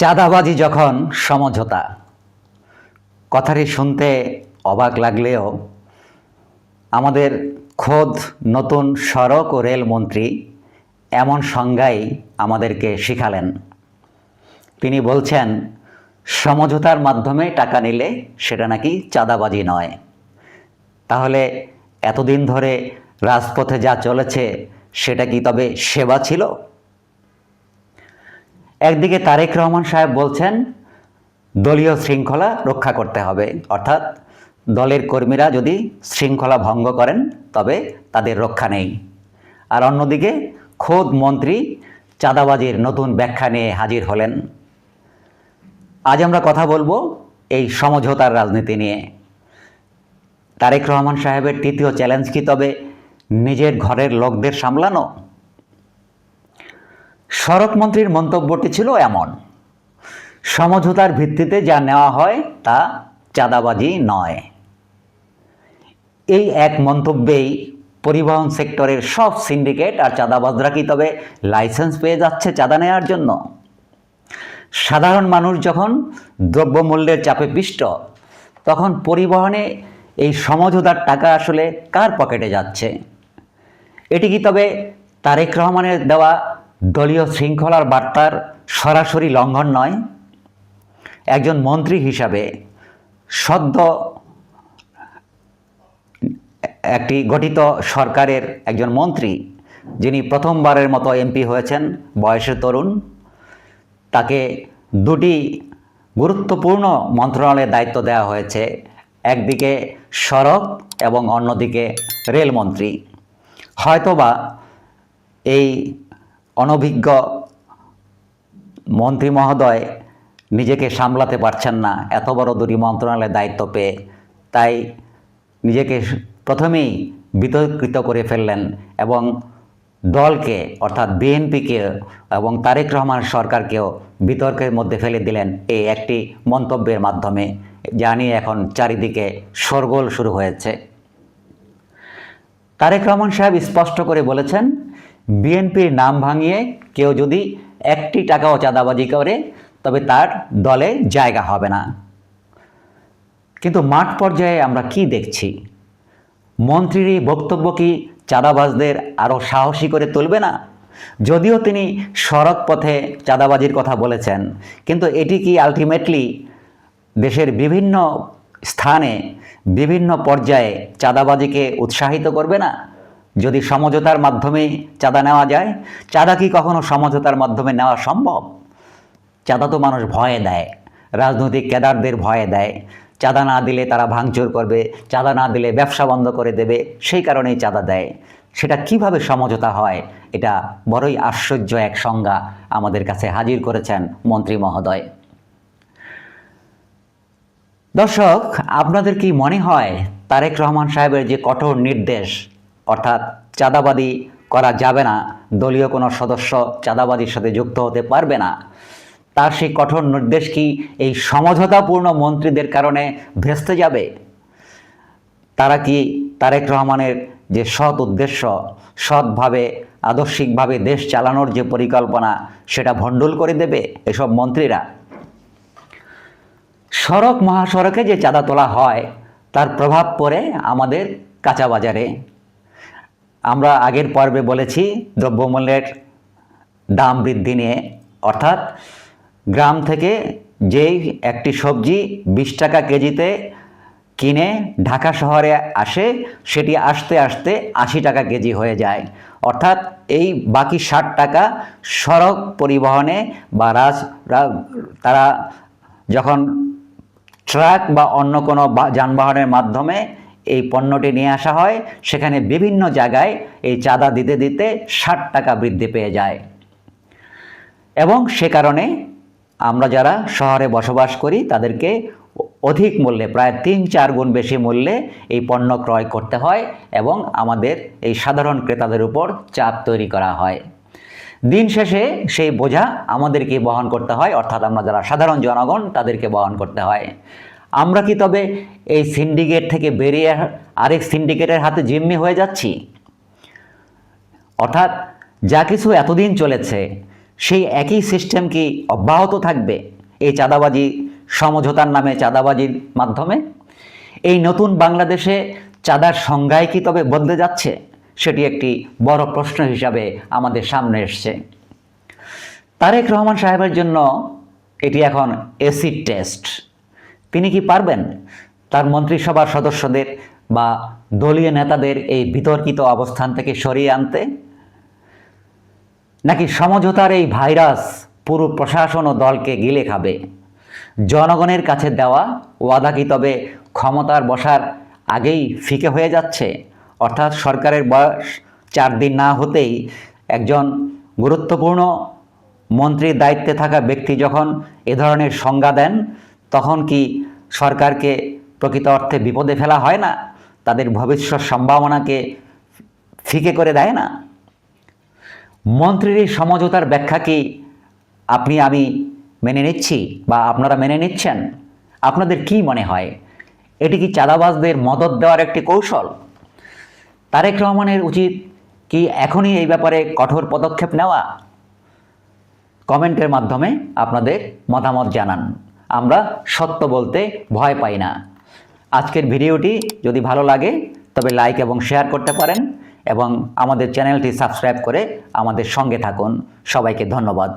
চাঁদাবাজি যখন সমঝোতা, কথাটি শুনতে অবাক লাগলেও আমাদের খোদ নতুন সড়ক ও রেলমন্ত্রী এমন সংজ্ঞাই আমাদেরকে শিখালেন। তিনি বলছেন সমঝোতার মাধ্যমে টাকা নিলে সেটা নাকি চাঁদাবাজি নয়। তাহলে এতদিন ধরে রাজপথে যা চলেছে সেটা কি তবে সেবা ছিল? একদিকে তারেক রহমান সাহেব বলছেন দলীয় শৃঙ্খলা রক্ষা করতে হবে, অর্থাৎ দলের কর্মীরা যদি শৃঙ্খলা ভঙ্গ করেন তবে তাদের রক্ষা নেই। আর অন্যদিকে খোদ মন্ত্রী চাঁদাবাজির নতুন ব্যাখ্যা নিয়ে হাজির হলেন। আজ আমরা কথা বলবো এই সমঝোতার রাজনীতি নিয়ে। তারেক রহমান সাহেবের তৃতীয় চ্যালেঞ্জ কি তবে নিজের ঘরের লোকদের সামলানো? সড়ক মন্ত্রীর মন্তব্যটি ছিল এমন, সমঝোতার ভিত্তিতে যা নেওয়া হয় তা চাঁদাবাজি নয়। এই এক মন্তব্যেই পরিবহন সেক্টরের সব সিন্ডিকেট আর চাঁদাবাজরা কি তবে লাইসেন্স পেয়ে যাচ্ছে চাঁদা নেওয়ার জন্য? সাধারণ মানুষ যখন দ্রব্যমূল্যের চাপে পিষ্ট, তখন পরিবহনে এই সমঝোতার টাকা আসলে কার পকেটে যাচ্ছে? এটি কি তবে তারেক রহমানের দেওয়া দলীয় শৃঙ্খলার বার্তার সরাসরি লঙ্ঘন নয়? একজন মন্ত্রী হিসাবে, সদ্য একটি গঠিত সরকারের একজন মন্ত্রী, যিনি প্রথমবারের মতো এমপি হয়েছেন, বয়সে তরুণ, তাকে দুটি গুরুত্বপূর্ণ মন্ত্রণালয়ের দায়িত্ব দেওয়া হয়েছে, একদিকে সড়ক এবং অন্যদিকে রেলমন্ত্রী। হয়তোবা এই অনভিজ্ঞ মন্ত্রী মহোদয় নিজেকে সামলাতে পারছেন না এত বড় দুটি মন্ত্রণালয়ের দায়িত্ব পেয়ে, তাই নিজেকে প্রথমেই বিতর্কিত করে ফেললেন এবং দলকে অর্থাৎ বিএনপিকে এবং তারেক রহমান সরকারকেও বিতর্কের মধ্যে ফেলে দিলেন এই একটি মন্তব্যের মাধ্যমে, যা নিয়ে এখন চারিদিকে শোরগোল শুরু হয়েছে। তারেক রহমান সাহেব স্পষ্ট করে বলেছেন, বিএনপির নাম ভাঙিয়ে কেউ যদি একটি টাকাও চাঁদাবাজি করে তবে তার দলে জায়গা হবে না। কিন্তু মাঠ পর্যায়ে আমরা কি দেখছি? মন্ত্রীর এই বক্তব্য কি চাঁদাবাজদের আরও সাহসী করে তুলবে না? যদিও তিনি সড়ক পথে চাঁদাবাজির কথা বলেছেন, কিন্তু এটি কি আলটিমেটলি দেশের বিভিন্ন স্থানে বিভিন্ন পর্যায়ে চাঁদাবাজিকে উৎসাহিত করবে না? যদি সমঝোতার মাধ্যমে চাঁদা নেওয়া যায়, চাঁদা কি কখনো সমঝোতার মাধ্যমে নেওয়া সম্ভব? চাঁদা তো মানুষ ভয়ে দেয়, রাজনৈতিক ক্যাডারদের ভয়ে দেয়। চাঁদা না দিলে তারা ভাঙচুর করবে, চাঁদা না দিলে ব্যবসা বন্ধ করে দেবে, সেই কারণেই চাঁদা দেয়। সেটা কিভাবে সমঝোতা হয়? এটা বড়ই আশ্চর্য এক সংজ্ঞা আমাদের কাছে হাজির করেছেন মন্ত্রী মহোদয়। দর্শক, আপনাদের কি মনে হয় তারেক রহমান সাহেবের যে কঠোর নির্দেশ, অর্থাৎ চাঁদাবাজি করা যাবে না, দলীয় কোনো সদস্য চাঁদাবাজির সাথে যুক্ত হতে পারবে না, তার সেই কঠোর নির্দেশ কি এই সমঝোতাপূর্ণ মন্ত্রীদের কারণে ভেস্তে যাবে? তারা কি তারেক রহমানের যে সৎ উদ্দেশ্য, সৎভাবে আদর্শিকভাবে দেশ চালানোর যে পরিকল্পনা, সেটা ভণ্ডুল করে দেবে এসব মন্ত্রীরা? সড়ক মহাসড়কে যে চাঁদা তোলা হয় তার প্রভাব পড়ে আমাদের কাঁচা বাজারে। আমরা আগের পর্বে বলেছি দ্রব্যমূল্যের দাম বৃদ্ধি নিয়ে, অর্থাৎ গ্রাম থেকে যেই একটি সবজি 20 টাকা কেজিতে কিনে ঢাকা শহরে আসে, সেটি আসতে আসতে 80 টাকা কেজি হয়ে যায়। অর্থাৎ এই বাকি 60 টাকা সড়ক পরিবহনে বা তারা যখন ট্রাক বা অন্য কোনো যানবাহনের মাধ্যমে এই পণ্যটি নিয়ে আসা হয়, সেখানে বিভিন্ন জায়গায় এই চাঁদা দিতে দিতে 60 টাকা বৃদ্ধি পেয়ে যায়। এবং সে কারণে আমরা যারা শহরে বসবাস করি তাদেরকে অধিক মূল্যে, প্রায় 3-4 গুণ বেশি মূল্যে এই পণ্য ক্রয় করতে হয় এবং আমাদের এই সাধারণ ক্রেতাদের উপর চাপ তৈরি করা হয়। দিন শেষে সেই বোঝা আমাদেরকে বহন করতে হয়, অর্থাৎ আমরা যারা সাধারণ জনগণ তাদেরকে বহন করতে হয়। আমরা কি তবে এই সিন্ডিকেট থেকে বেরিয়ে আরেক সিন্ডিকেটের হাতে জিম্মি হয়ে যাচ্ছি? অর্থাৎ যা কিছু এতদিন চলেছে সেই একই সিস্টেম কি অব্যাহত থাকবে? এই চাঁদাবাজি সমঝোতার নামে চাঁদাবাজির মাধ্যমে? এই নতুন বাংলাদেশে চাঁদার সংজ্ঞায় কি তবে বদলে যাচ্ছে? সেটি একটি বড় প্রশ্ন হিসাবে আমাদের সামনে এসছে। তারেক রহমান সাহেবের জন্য এটি এখন অ্যাসিড টেস্ট। তিনি কি পারবেন তার মন্ত্রিসভার সদস্যদের বা দলীয় নেতাদের এই বিতর্কিত অবস্থান থেকে সরিয়ে আনতে? নাকি সমঝোতার এই ভাইরাস পুরো প্রশাসন ও দলকে গিলে খাবে? জনগণের কাছে দেওয়া ওয়াদা কি তবে ক্ষমতার বসার আগেই ফিকে হয়ে যাচ্ছে? অর্থাৎ সরকারের বয়স 4 দিন না হতেই একজন গুরুত্বপূর্ণ মন্ত্রীর দায়িত্বে থাকা ব্যক্তি যখন এ ধরনের সংজ্ঞা দেন, তখন কি সরকারকে প্রকৃত অর্থে বিপদে ফেলা হয় না? তাদের ভবিষ্যৎ সম্ভাবনাকে ফিকে করে দেয় না? মন্ত্রীর এই সমঝোতার ব্যাখ্যা কি আপনি আমি মেনে নিচ্ছি বা আপনারা মেনে নিচ্ছেন? আপনাদের কি মনে হয়, এটি কি চাঁদাবাজদের মদদ দেওয়ার একটি কৌশল? তারেক রহমানের উচিত কি এখনই এই ব্যাপারে কঠোর পদক্ষেপ নেওয়া? কমেন্টের মাধ্যমে আপনাদের মতামত জানান। আমরা সত্য বলতে ভয় পাই না। আজকের ভিডিওটি যদি ভালো লাগে তবে লাইক এবং শেয়ার করতে পারেন এবং আমাদের চ্যানেলটি সাবস্ক্রাইব করে আমাদের সঙ্গে থাকুন। সবাইকে ধন্যবাদ।